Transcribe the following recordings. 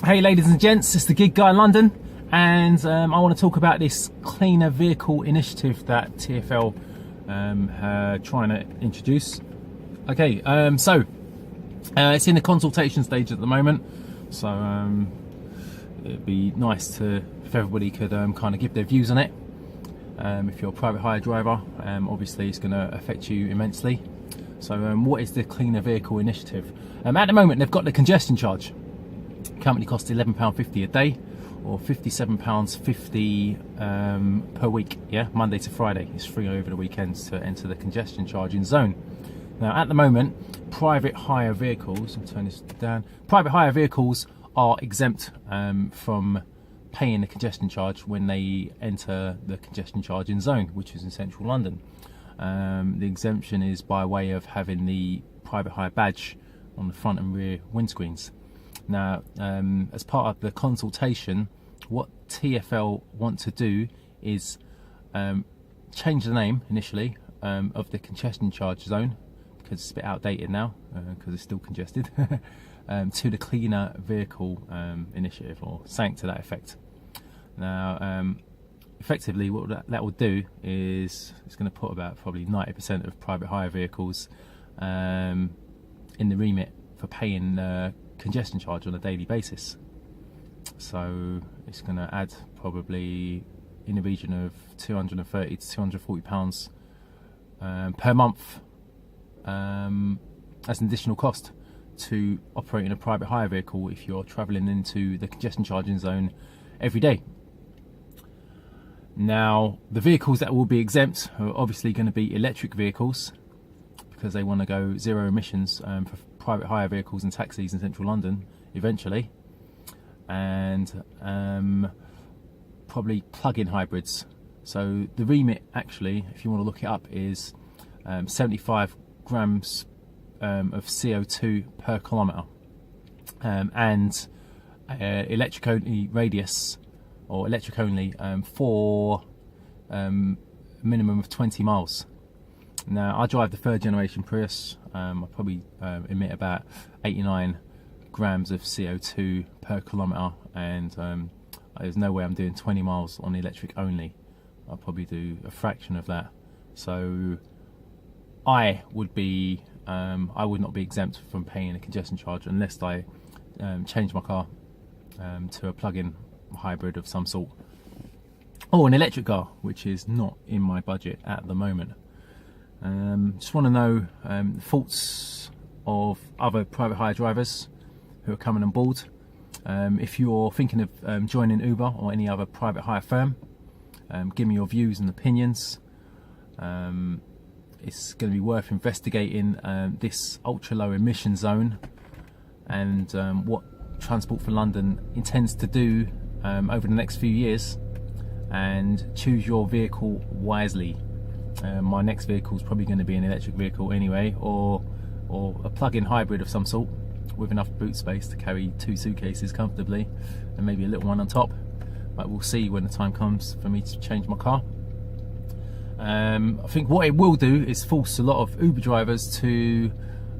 Hey ladies and gents, it's the Gig Guy in London, and I want to talk about this cleaner vehicle initiative that TfL are trying to introduce. Okay, so it's in the consultation stage at the moment, so it'd be nice if everybody could kind of give their views on it. If you're a private hire driver, obviously it's going to affect you immensely. So what is the cleaner vehicle initiative? At the moment they've got the congestion charge. Currently costs £11.50 a day, or £57.50 per week. Yeah, Monday to Friday. It's free over the weekends to enter the congestion charging zone. Now, at the moment, private hire vehicles. I'll turn this down. Private hire vehicles are exempt from paying the congestion charge when they enter the congestion charging zone, which is in central London. The exemption is by way of having the private hire badge on the front and rear windscreens. Now, as part of the consultation, what TfL want to do is change the name initially of the congestion charge zone, because it's a bit outdated now because it's still congested, to the cleaner vehicle initiative, or something to that effect. Now, effectively what that will do is it's going to put about probably 90% of private hire vehicles in the remit for paying congestion charge on a daily basis. So it's going to add probably in the region of £230 to £240 per month as an additional cost to operating a private hire vehicle if you're travelling into the congestion charging zone every day. Now, the vehicles that will be exempt are obviously going to be electric vehicles, because they want to go zero emissions for private hire vehicles and taxis in central London eventually, and probably plug-in hybrids. So the remit, actually, if you want to look it up, is 75 grams of CO2 per kilometre, and electric only radius, or electric only for a minimum of 20 miles. Now, I drive the third generation Prius. I probably emit about 89 grams of CO2 per kilometre, and there's no way I'm doing 20 miles on the electric only. I'll probably do a fraction of that. So I would not be exempt from paying a congestion charge unless I change my car to a plug-in hybrid of some sort, or an electric car, which is not in my budget at the moment. Just want to know the thoughts of other private hire drivers who are coming on board. If you're thinking of joining Uber or any other private hire firm, give me your views and opinions. It's going to be worth investigating this ultra low emission zone, and what Transport for London intends to do over the next few years, and choose your vehicle wisely. My next vehicle is probably going to be an electric vehicle anyway, or a plug-in hybrid of some sort with enough boot space to carry 2 suitcases comfortably, and maybe a little one on top. But we'll see when the time comes for me to change my car. I think what it will do is force a lot of Uber drivers to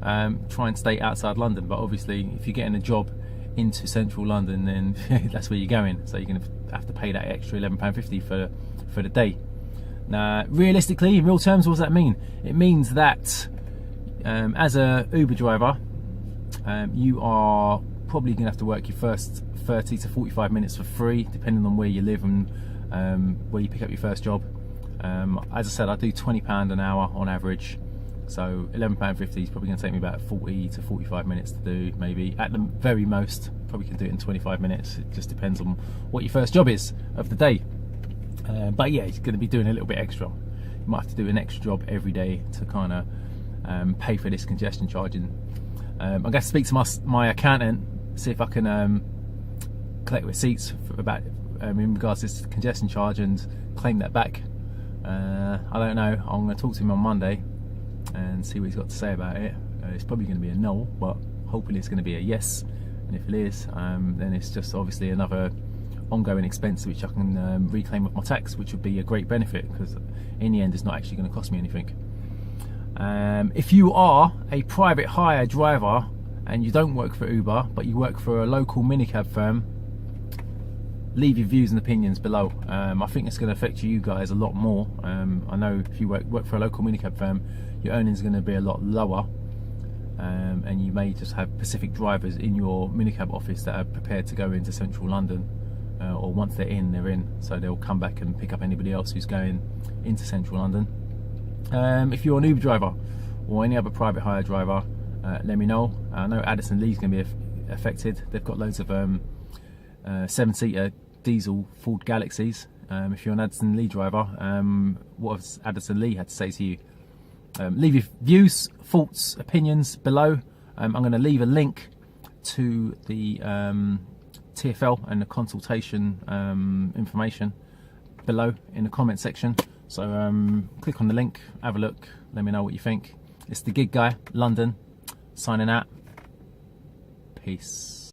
try and stay outside London. But obviously, if you're getting a job into central London, then that's where you're going. So you're going to have to pay that extra £11.50 for the day. Now, realistically, in real terms, what does that mean? It means that as a Uber driver, you are probably going to have to work your first 30 to 45 minutes for free, depending on where you live and where you pick up your first job. As I said, I do £20 an hour on average, so £11.50 is probably going to take me about 40 to 45 minutes to do, maybe. At the very most, probably can do it in 25 minutes. It just depends on what your first job is of the day. But yeah, he's going to be doing a little bit extra. You might have to do an extra job every day to kind of pay for this congestion charging. I'm going to speak to my accountant, see if I can collect receipts about in regards to this congestion charge and claim that back. I don't know. I'm going to talk to him on Monday and see what he's got to say about it. It's probably going to be a no, but hopefully it's going to be a yes. And if it is, then it's just obviously another ongoing expense which I can reclaim with my tax, which would be a great benefit, because in the end it's not actually going to cost me anything. If you are a private hire driver and you don't work for Uber but you work for a local minicab firm, leave your views and opinions below. I think it's going to affect you guys a lot more. I know if you work for a local minicab firm, your earnings are going to be a lot lower, and you may just have specific drivers in your minicab office that are prepared to go into central London, or once they're in, so they'll come back and pick up anybody else who's going into central London. If you're an Uber driver or any other private hire driver, let me know. I know Addison Lee's going to be affected. They've got loads of 7-seater diesel Ford Galaxies. If you're an Addison Lee driver, what has Addison Lee had to say to you? Leave your views, thoughts, opinions below. I'm going to leave a link to the TfL and the consultation information below in the comment section. So click on the link, have a look, let me know what you think. It's the Gig Guy, London, signing out. Peace.